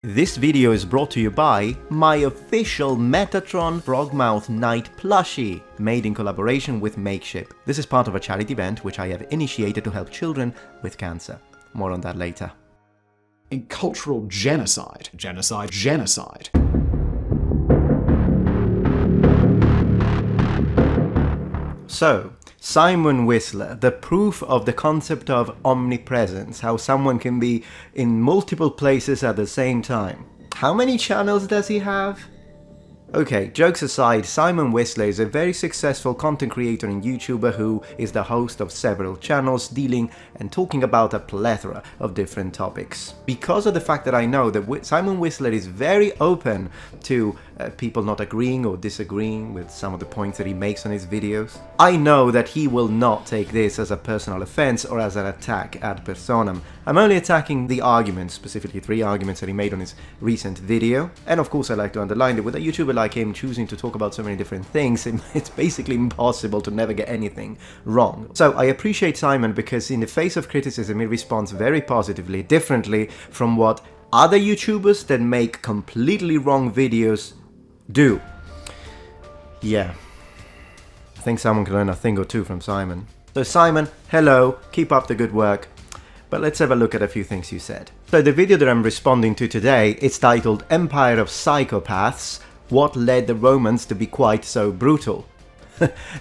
This video is brought to you by my official Metatron Frogmouth Knight plushie, made in collaboration with Makeship. This is part of a charity event which I have initiated to help children with cancer. More on that later. In cultural genocide. So, Simon Whistler, the proof of the concept of omnipresence, how someone can be in multiple places at the same time. How many channels does he have? Okay, jokes aside, Simon Whistler is a very successful content creator and YouTuber who is the host of several channels dealing and talking about a plethora of different topics. Because of the fact that I know that Simon Whistler is very open to people not agreeing or disagreeing with some of the points that he makes on his videos, I know that he will not take this as a personal offense or as an attack ad personam. I'm only attacking the arguments, specifically 3 arguments that he made on his recent video. And of course I like to underline that with a YouTuber like him choosing to talk about so many different things, it's basically impossible to never get anything wrong. So I appreciate Simon because in the face of criticism he responds very positively, differently from what other YouTubers that make completely wrong videos do. Yeah, I think someone can learn a thing or two from Simon. So Simon, hello, keep up the good work. But let's have a look at a few things you said. So the video that I'm responding to today is titled Empire of Psychopaths, What Led the Romans to be Quite So Brutal.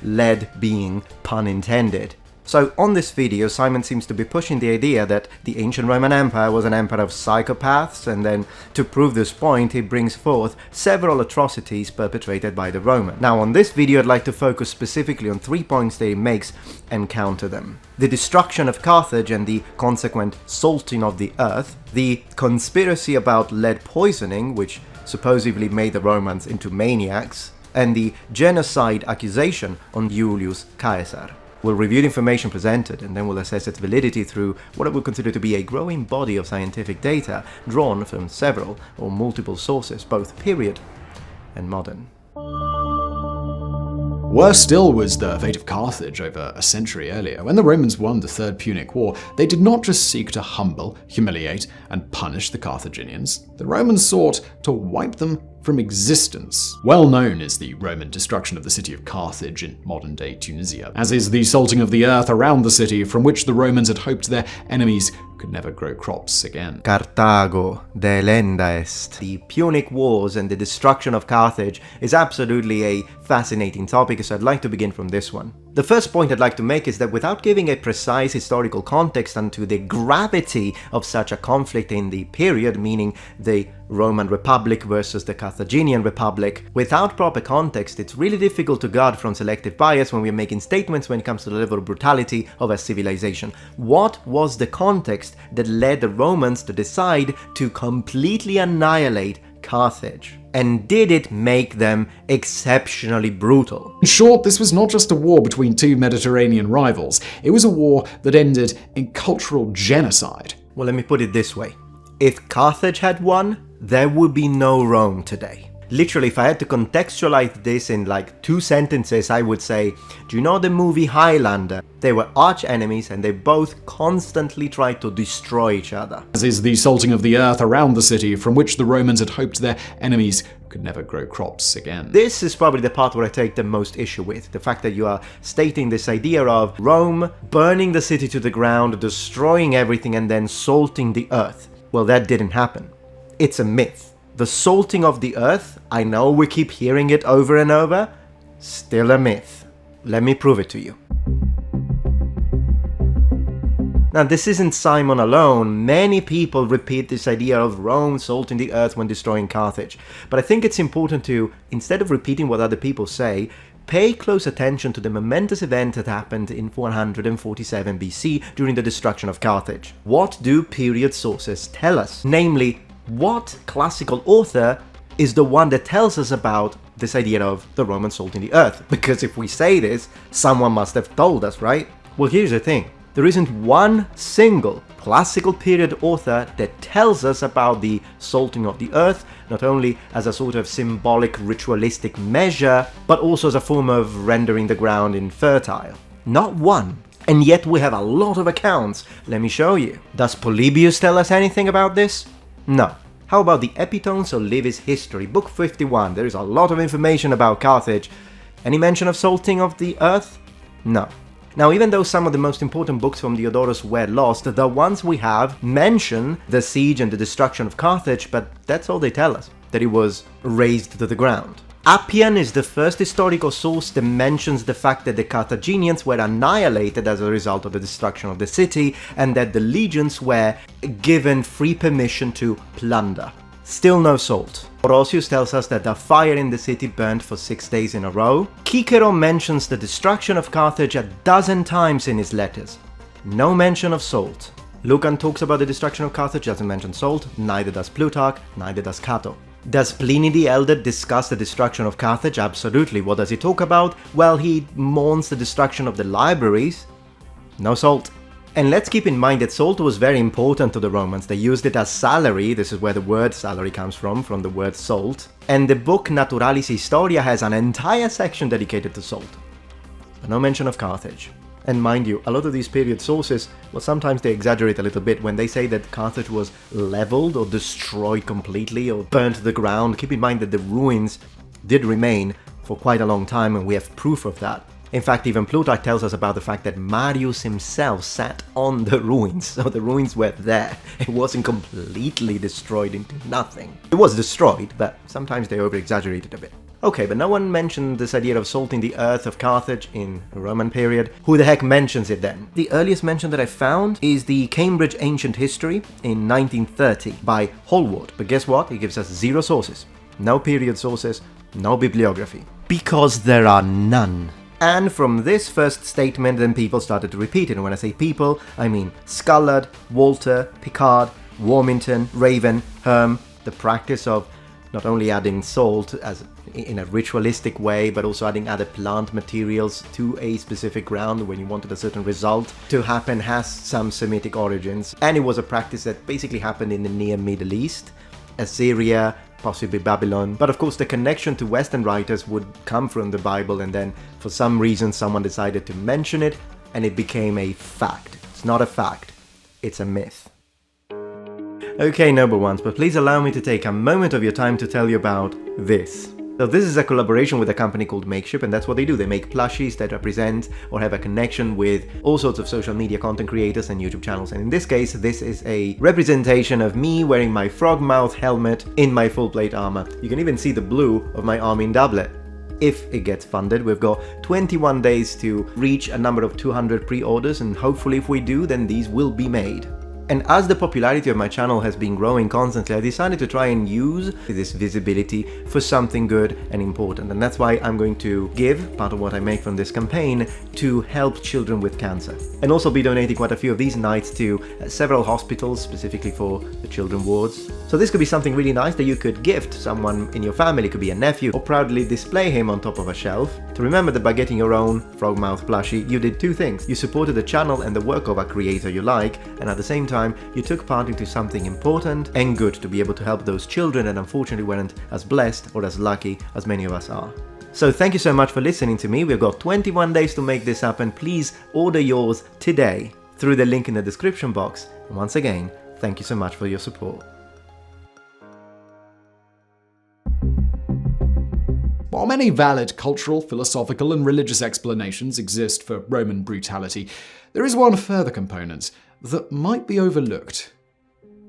Led being pun intended. So on this video, Simon seems to be pushing the idea that the ancient Roman Empire was an empire of psychopaths, and then to prove this point, he brings forth several atrocities perpetrated by the Romans. Now on this video, I'd like to focus specifically on 3 points that he makes and counter them. The destruction of Carthage and the consequent salting of the earth, the conspiracy about lead poisoning, which supposedly made the Romans into maniacs, and the genocide accusation on Julius Caesar. We'll review the information presented and then we'll assess its validity through what I would consider to be a growing body of scientific data drawn from several or multiple sources, both period and modern. Worse still was the fate of Carthage over a century earlier. When the Romans won the Third Punic War, they did not just seek to humble, humiliate, and punish the Carthaginians. The Romans sought to wipe them from existence. Well known is the Roman destruction of the city of Carthage in modern-day Tunisia, as is the salting of the earth around the city from which the Romans had hoped their enemies could never grow crops again. Carthago delenda est. The Punic Wars and the destruction of Carthage is absolutely a fascinating topic, so I'd like to begin from this one. The first point I'd like to make is that without giving a precise historical context onto the gravity of such a conflict in the period, meaning the Roman Republic versus the Carthaginian Republic, without proper context, it's really difficult to guard from selective bias when we're making statements when it comes to the level of brutality of a civilization. What was the context that led the Romans to decide to completely annihilate Carthage? And did it make them exceptionally brutal? In short, this was not just a war between 2 Mediterranean rivals. It was a war that ended in cultural genocide. Well, let me put it this way. If Carthage had won, there would be no Rome today. Literally, if I had to contextualize this in like 2 sentences, I would say, do you know the movie Highlander? They were arch enemies and they both constantly tried to destroy each other. As is the salting of the earth around the city from which the Romans had hoped their enemies could never grow crops again. This is probably the part where I take the most issue with. The fact that you are stating this idea of Rome burning the city to the ground, destroying everything and then salting the earth. Well, that didn't happen. It's a myth. The salting of the earth, I know we keep hearing it over and over, still a myth. Let me prove it to you. Now, this isn't Simon alone. Many people repeat this idea of Rome salting the earth when destroying Carthage. But I think it's important to, instead of repeating what other people say, pay close attention to the momentous event that happened in 447 BC during the destruction of Carthage. What do period sources tell us? Namely, what classical author is the one that tells us about this idea of the Romans salting the earth? Because if we say this, someone must have told us, right? Well, here's the thing. There isn't one single classical period author that tells us about the salting of the earth, not only as a sort of symbolic ritualistic measure, but also as a form of rendering the ground infertile. Not one. And yet we have a lot of accounts. Let me show you. Does Polybius tell us anything about this? No. How about the Epitones or Livy's History, book 51? There is a lot of information about Carthage. Any mention of salting of the earth? No. Now, even though some of the most important books from Diodorus were lost, the ones we have mention the siege and the destruction of Carthage, but that's all they tell us, that it was razed to the ground. Appian is the first historical source that mentions the fact that the Carthaginians were annihilated as a result of the destruction of the city, and that the legions were given free permission to plunder. Still no salt. Orosius tells us that the fire in the city burned for 6 days in a row. Cicero mentions the destruction of Carthage a dozen times in his letters. No mention of salt. Lucan talks about the destruction of Carthage, doesn't mention salt, neither does Plutarch, neither does Cato. Does Pliny the Elder discuss the destruction of Carthage? Absolutely. What does he talk about? Well, he mourns the destruction of the libraries. No salt. And let's keep in mind that salt was very important to the Romans. They used it as salary. This is where the word salary comes from the word salt. And the book Naturalis Historia has an entire section dedicated to salt. But no mention of Carthage. And mind you, a lot of these period sources, well, sometimes they exaggerate a little bit when they say that Carthage was leveled or destroyed completely or burnt to the ground. Keep in mind that the ruins did remain for quite a long time, and we have proof of that. In fact, even Plutarch tells us about the fact that Marius himself sat on the ruins, so the ruins were there. It wasn't completely destroyed into nothing. It was destroyed, but sometimes they over-exaggerate it a bit. Okay, but no one mentioned this idea of salting the earth of Carthage in the Roman period. Who the heck mentions it then? The earliest mention that I found is the Cambridge Ancient History in 1930 by Hallward. But guess what? It gives us 0 sources. No period sources, no bibliography. Because there are none. And from this first statement, then people started to repeat it. And when I say people, I mean Scullard, Walter, Picard, Warmington, Raven, Herm, the practice of not only adding salt as in a ritualistic way, but also adding other plant materials to a specific ground when you wanted a certain result to happen has some Semitic origins. And it was a practice that basically happened in the near Middle East, Assyria, possibly Babylon. But of course the connection to Western writers would come from the Bible, and then for some reason someone decided to mention it and it became a fact. It's not a fact, it's a myth. Okay, noble ones, but please allow me to take a moment of your time to tell you about this. So this is a collaboration with a company called Makeship, and that's what they do. They make plushies that represent or have a connection with all sorts of social media content creators and YouTube channels. And in this case, this is a representation of me wearing my frog mouth helmet in my full plate armor. You can even see the blue of my Armin doublet. If it gets funded, we've got 21 days to reach a number of 200 pre-orders, and hopefully if we do, then these will be made. And as the popularity of my channel has been growing constantly, I decided to try and use this visibility for something good and important. And that's why I'm going to give part of what I make from this campaign to help children with cancer. And also be donating quite a few of these nights to several hospitals, specifically for the children wards. So this could be something really nice that you could gift someone in your family. It could be a nephew, or proudly display him on top of a shelf. To remember that by getting your own frogmouth plushie, you did 2 things. You supported the channel and the work of a creator you like, and at the same time, you took part into something important and good to be able to help those children that unfortunately weren't as blessed or as lucky as many of us are. So thank you so much for listening to me. We've got 21 days to make this happen. Please order yours today through the link in the description box. And once again, thank you so much for your support. While many valid cultural, philosophical, and religious explanations exist for Roman brutality, there is one further component that might be overlooked: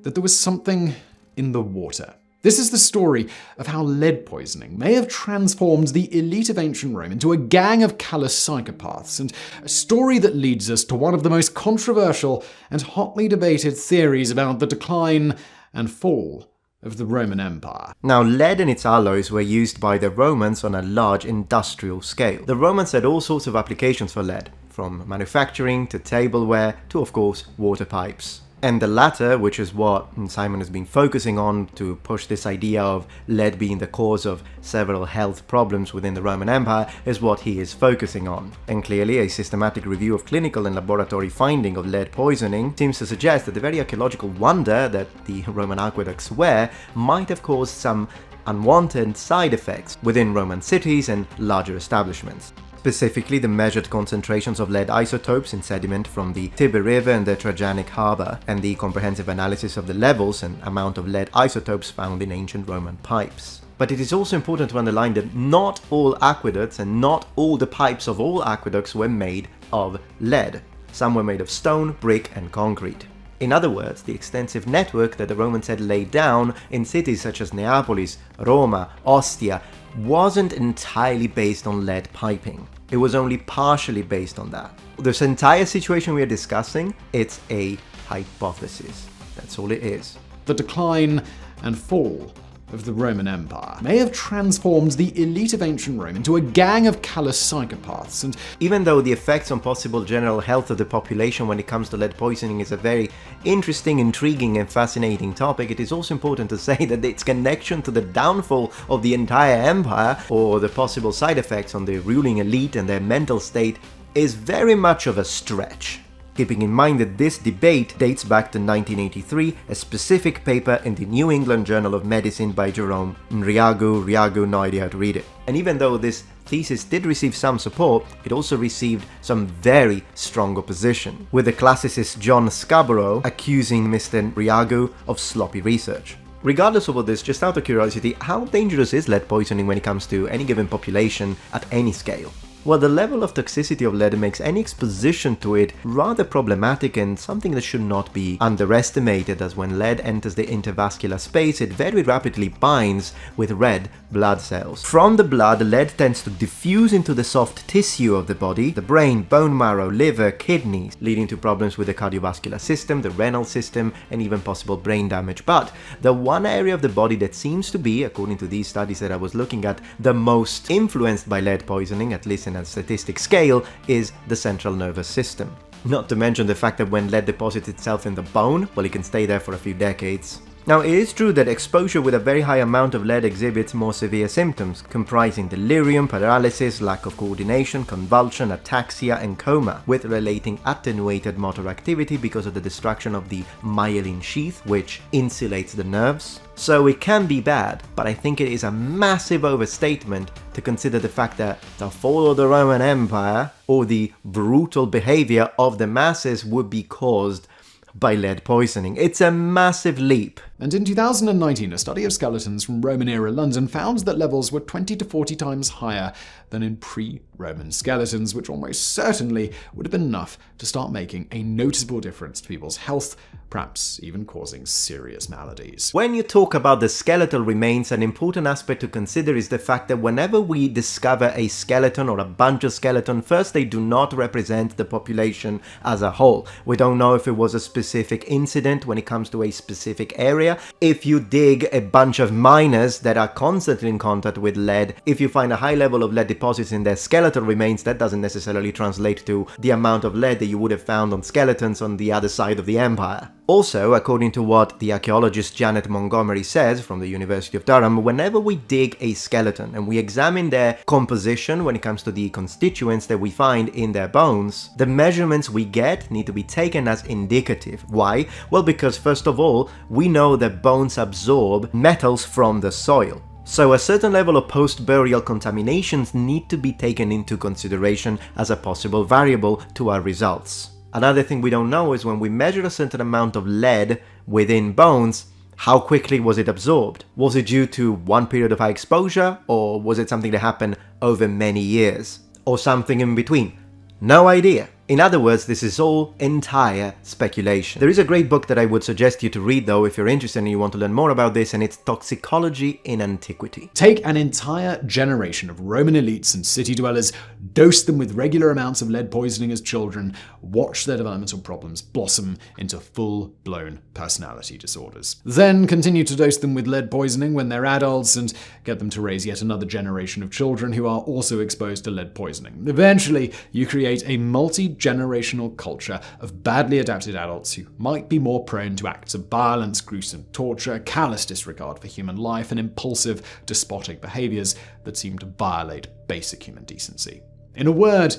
that there was something in the water. This is the story of how lead poisoning may have transformed the elite of ancient Rome into a gang of callous psychopaths, and a story that leads us to one of the most controversial and hotly debated theories about the decline and fall of the Roman Empire. Now, lead and its alloys were used by the Romans on a large industrial scale. The Romans had all sorts of applications for lead, from manufacturing to tableware to, of course, water pipes. And the latter, which is what Simon has been focusing on to push this idea of lead being the cause of several health problems within the Roman Empire, is what he is focusing on. And clearly, a systematic review of clinical and laboratory finding of lead poisoning seems to suggest that the very archaeological wonder that the Roman aqueducts were might have caused some unwanted side effects within Roman cities and larger establishments. specifically the measured concentrations of lead isotopes in sediment from the Tiber River and the Trajanic Harbour, and the comprehensive analysis of the levels and amount of lead isotopes found in ancient Roman pipes. But it is also important to underline that not all aqueducts and not all the pipes of all aqueducts were made of lead. Some were made of stone, brick and concrete. In other words, the extensive network that the Romans had laid down in cities such as Neapolis, Roma, Ostia wasn't entirely based on lead piping. It was only partially based on that. This entire situation we are discussing, it's a hypothesis. That's all it is. The decline and fall of the Roman Empire may have transformed the elite of ancient Rome into a gang of callous psychopaths, and even though the effects on possible general health of the population when it comes to lead poisoning is a very interesting, intriguing and fascinating topic, it is also important to say that its connection to the downfall of the entire empire, or the possible side effects on the ruling elite and their mental state, is very much of a stretch. Keeping in mind that this debate dates back to 1983, a specific paper in the New England Journal of Medicine by Jerome Nriagu, no idea how to read it. And even though this thesis did receive some support, it also received some very strong opposition, with the classicist John Scarborough accusing Mr. Nriagu of sloppy research. Regardless of all this, just out of curiosity, how dangerous is lead poisoning when it comes to any given population at any scale? Well, the level of toxicity of lead makes any exposition to it rather problematic and something that should not be underestimated, as when lead enters the intervascular space, it very rapidly binds with red blood cells. From the blood, lead tends to diffuse into the soft tissue of the body, the brain, bone marrow, liver, kidneys, leading to problems with the cardiovascular system, the renal system, and even possible brain damage. But the one area of the body that seems to be, according to these studies that I was looking at, the most influenced by lead poisoning, at least in a statistic scale, is the central nervous system. Not to mention the fact that when lead deposits itself in the bone, well, it can stay there for a few decades. Now, it is true that exposure with a very high amount of lead exhibits more severe symptoms, comprising delirium, paralysis, lack of coordination, convulsion, ataxia, and coma, with relating attenuated motor activity because of the destruction of the myelin sheath, which insulates the nerves. So it can be bad, but I think it is a massive overstatement to consider the fact that the fall of the Roman Empire, or the brutal behavior of the masses, would be caused by lead poisoning. It's a massive leap. And in 2019, a study of skeletons from Roman-era London found that levels were 20 to 40 times higher than in pre-Roman skeletons, which almost certainly would have been enough to start making a noticeable difference to people's health, perhaps even causing serious maladies. When you talk about the skeletal remains, an important aspect to consider is the fact that whenever we discover a skeleton or a bunch of skeletons, first, they do not represent the population as a whole. We don't know if it was a specific incident when it comes to a specific area. If you dig a bunch of miners that are constantly in contact with lead, if you find a high level of lead deposits in their skeletal remains, that doesn't necessarily translate to the amount of lead that you would have found on skeletons on the other side of the empire. Also, according to what the archaeologist Janet Montgomery says from the University of Durham, whenever we dig a skeleton and we examine their composition when it comes to the constituents that we find in their bones, the measurements we get need to be taken as indicative. Why? Well, because first of all, we know that bones absorb metals from the soil. So a certain level of post-burial contaminations need to be taken into consideration as a possible variable to our results. Another thing we don't know is when we measure a certain amount of lead within bones, how quickly was it absorbed? Was it due to one period of high exposure, or was it something that happened over many years? Or something in between? No idea. In other words, this is all entire speculation. There is a great book that I would suggest you to read though if you're interested and you want to learn more about this, and it's Toxicology in Antiquity. Take an entire generation of Roman elites and city dwellers, dose them with regular amounts of lead poisoning as children, watch their developmental problems blossom into full-blown personality disorders. Then continue to dose them with lead poisoning when they're adults and get them to raise yet another generation of children who are also exposed to lead poisoning. Eventually, you create a multi-generational culture of badly adapted adults who might be more prone to acts of violence, gruesome torture, callous disregard for human life, and impulsive, despotic behaviors that seem to violate basic human decency. In a word,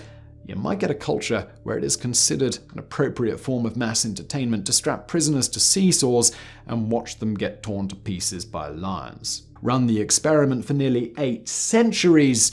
you might get a culture where it is considered an appropriate form of mass entertainment to strap prisoners to seesaws and watch them get torn to pieces by lions. Run the experiment for nearly 8 centuries,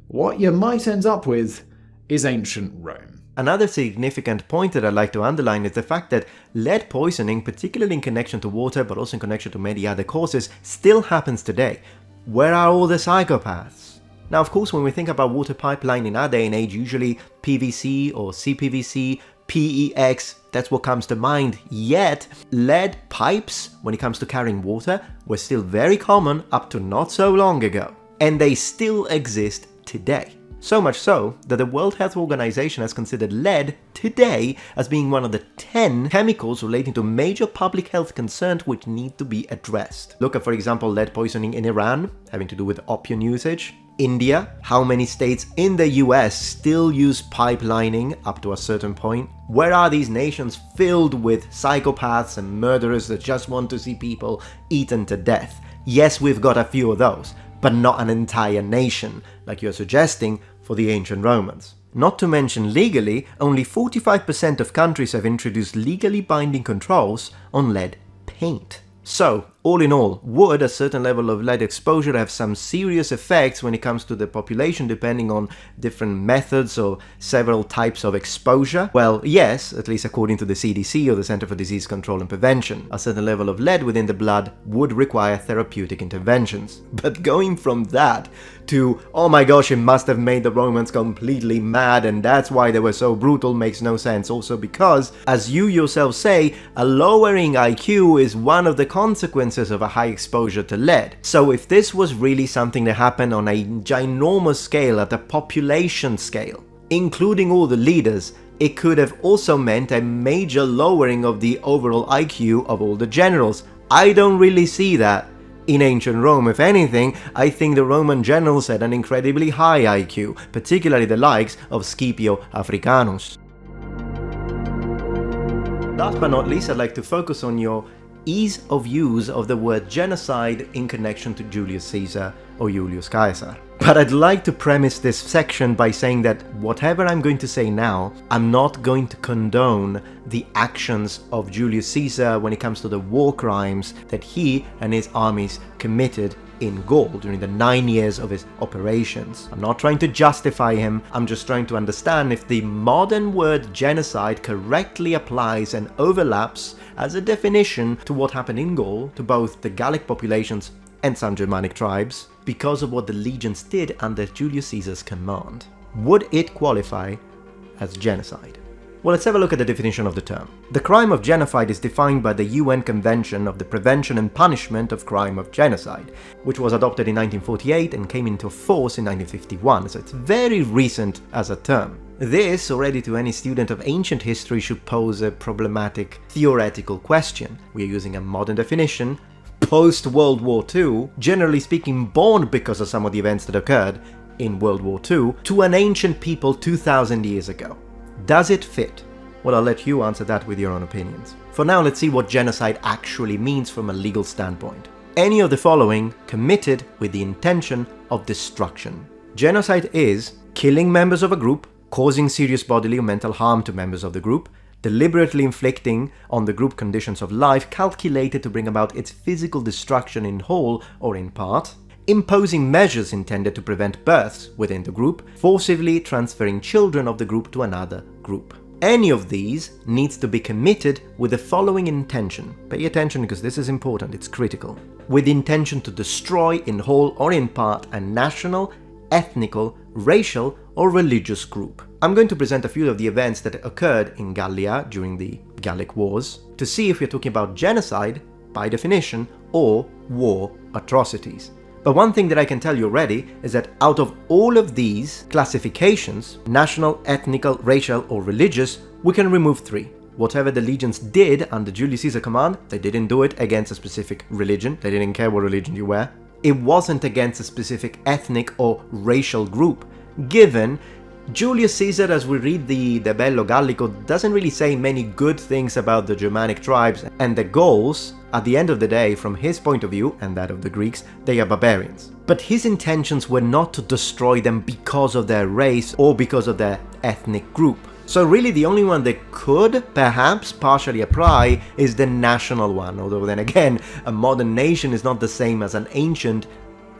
what you might end up with is ancient Rome. Another significant point that I'd like to underline is the fact that lead poisoning, particularly in connection to water, but also in connection to many other causes, still happens today. Where are all the psychopaths? Now, of course, when we think about water pipeline in our day and age, usually PVC or CPVC, PEX, that's what comes to mind. Yet, lead pipes, when it comes to carrying water, were still very common up to not so long ago. And they still exist today. So much so that the World Health Organization has considered lead today as being one of the 10 chemicals relating to major public health concerns which need to be addressed. Look at, for example, lead poisoning in Iran, having to do with opium usage. India, how many states in the US still use pipelining up to a certain point? Where are these nations filled with psychopaths and murderers that just want to see people eaten to death? Yes, we've got a few of those, but not an entire nation, like you're suggesting for the ancient Romans. Not to mention legally, only 45% of countries have introduced legally binding controls on lead paint. So, all in all, would a certain level of lead exposure have some serious effects when it comes to the population depending on different methods or several types of exposure? Well, yes, at least according to the CDC or the Center for Disease Control and Prevention. A certain level of lead within the blood would require therapeutic interventions. But going from that to, oh my gosh, it must have made the Romans completely mad and that's why they were so brutal makes no sense. Also because, as you yourself say, a lowering IQ is one of the consequences of a high exposure to lead. So if this was really something that happened on a ginormous scale, at a population scale, including all the leaders, it could have also meant a major lowering of the overall IQ of all the generals. I don't really see that in ancient Rome. If anything, I think the Roman generals had an incredibly high IQ, particularly the likes of Scipio Africanus. Last but not least, I'd like to focus on your ease of use of the word genocide in connection to Julius Caesar or Julius Caesar. But I'd like to premise this section by saying that whatever I'm going to say now, I'm not going to condone the actions of Julius Caesar when it comes to the war crimes that he and his armies committed in Gaul during the 9 years of his operations. I'm not trying to justify him, I'm just trying to understand if the modern word genocide correctly applies and overlaps as a definition to what happened in Gaul to both the Gallic populations and some Germanic tribes because of what the legions did under Julius Caesar's command. Would it qualify as genocide? Well, let's have a look at the definition of the term. The crime of genocide is defined by the UN Convention of the Prevention and Punishment of Crime of Genocide, which was adopted in 1948 and came into force in 1951, so it's very recent as a term. This, already to any student of ancient history, should pose a problematic theoretical question. We are using a modern definition, post-World War II, generally speaking born because of some of the events that occurred in World War II, to an ancient people 2,000 years ago. Does it fit? Well, I'll let you answer that with your own opinions. For now, let's see what genocide actually means from a legal standpoint. Any of the following committed with the intention of destruction. Genocide is killing members of a group, causing serious bodily or mental harm to members of the group, deliberately inflicting on the group conditions of life calculated to bring about its physical destruction in whole or in part, imposing measures intended to prevent births within the group, forcibly transferring children of the group to another group. Any of these needs to be committed with the following intention. Pay attention because this is important, it's critical. With intention to destroy in whole or in part a national, ethnical, racial or religious group. I'm going to present a few of the events that occurred in Gallia during the Gallic Wars to see if we're talking about genocide by definition or war atrocities. But one thing that I can tell you already is that out of all of these classifications, national, ethnical, racial or religious, we can remove three. Whatever the legions did under Julius Caesar's command, they didn't do it against a specific religion, they didn't care what religion you were. It wasn't against a specific ethnic or racial group, given Julius Caesar, as we read the De Bello Gallico, doesn't really say many good things about the Germanic tribes, and the Gauls, at the end of the day, from his point of view, and that of the Greeks, they are barbarians. But his intentions were not to destroy them because of their race or because of their ethnic group. So really the only one that could perhaps partially apply is the national one, although then again, a modern nation is not the same as an ancient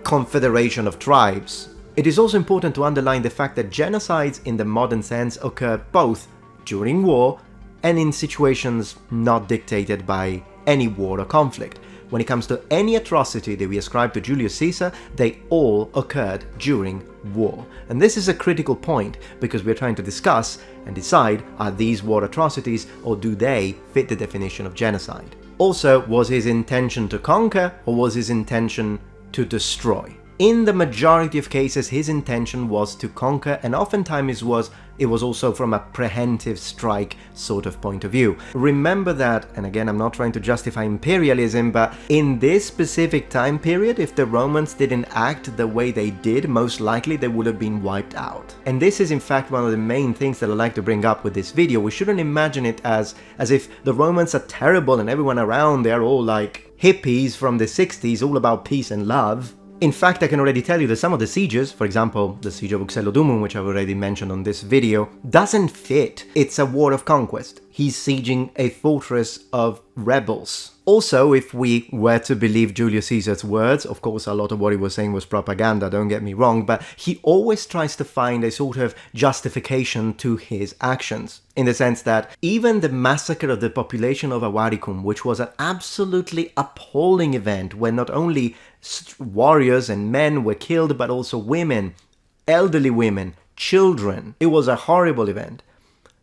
confederation of tribes. It is also important to underline the fact that genocides in the modern sense occur both during war and in situations not dictated by any war or conflict. When it comes to any atrocity that we ascribe to Julius Caesar, they all occurred during war. And this is a critical point because we're trying to discuss and decide, are these war atrocities or do they fit the definition of genocide? Also, was his intention to conquer or was his intention to destroy? In the majority of cases, his intention was to conquer, and oftentimes it was also from a preemptive strike sort of point of view. Remember that, and again, I'm not trying to justify imperialism, but in this specific time period, if the Romans didn't act the way they did, most likely they would have been wiped out. And this is in fact one of the main things that I like to bring up with this video. We shouldn't imagine it as if the Romans are terrible and everyone around they're all like hippies from the 60s, all about peace and love. In fact, I can already tell you that some of the sieges, for example, the siege of Uxellodumum, which I've already mentioned on this video, doesn't fit. It's a war of conquest. He's sieging a fortress of rebels. Also, if we were to believe Julius Caesar's words, of course a lot of what he was saying was propaganda, don't get me wrong, but he always tries to find a sort of justification to his actions. In the sense that even the massacre of the population of Avaricum, which was an absolutely appalling event where not only warriors and men were killed, but also women, elderly women, children. It was a horrible event.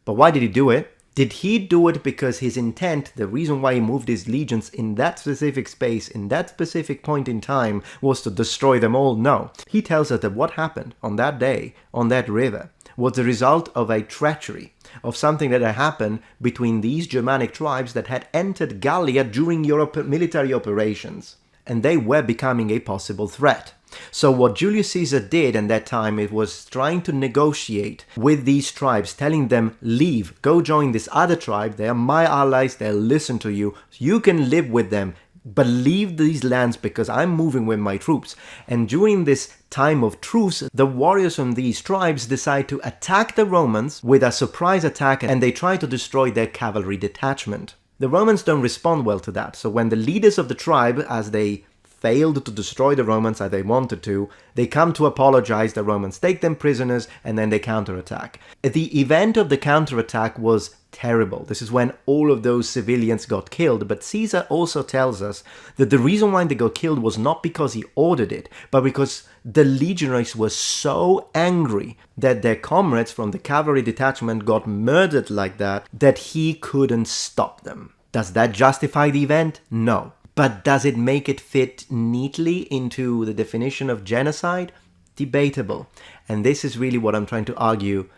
But why did he do it? Did he do it because his intent, the reason why he moved his legions in that specific space, in that specific point in time, was to destroy them all? No. He tells us that what happened on that day, on that river, was the result of a treachery, of something that had happened between these Germanic tribes that had entered Gallia during military operations. And they were becoming a possible threat. So what Julius Caesar did in that time, it was trying to negotiate with these tribes, telling them, leave, go join this other tribe, they are my allies, they'll listen to you, you can live with them, but leave these lands because I'm moving with my troops. And during this time of truce, the warriors from these tribes decide to attack the Romans with a surprise attack, and they try to destroy their cavalry detachment. The Romans don't respond well to that, so when the leaders of the tribe, as they failed to destroy the Romans as they wanted to, they come to apologize, the Romans take them prisoners, and then they counterattack. The event of the counterattack was terrible. This is when all of those civilians got killed, but Caesar also tells us that the reason why they got killed was not because he ordered it, but because the legionaries were so angry that their comrades from the cavalry detachment got murdered like that he couldn't stop them. Does that justify the event? No. But does it make it fit neatly into the definition of genocide? Debatable. And this is really what I'm trying to argue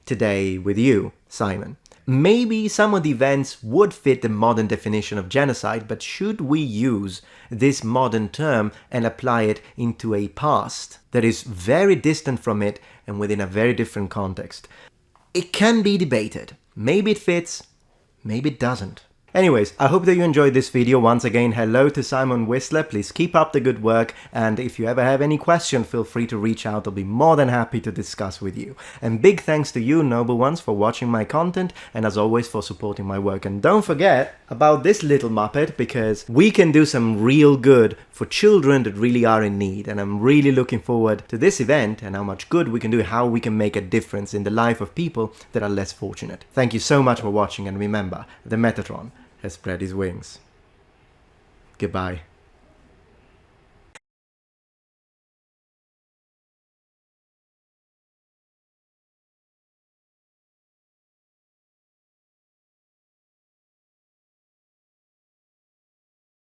today with you, Simon. Maybe some of the events would fit the modern definition of genocide, but should we use this modern term and apply it into a past that is very distant from it and within a very different context? It can be debated. Maybe it fits, maybe it doesn't. Anyways, I hope that you enjoyed this video. Once again, hello to Simon Whistler. Please keep up the good work, and if you ever have any question, feel free to reach out. I'll be more than happy to discuss with you. And big thanks to you, noble ones, for watching my content, and as always, for supporting my work. And don't forget about this little Muppet, because we can do some real good for children that really are in need. And I'm really looking forward to this event and how much good we can do, how we can make a difference in the life of people that are less fortunate. Thank you so much for watching, and remember, the Metatron has spread his wings. Goodbye.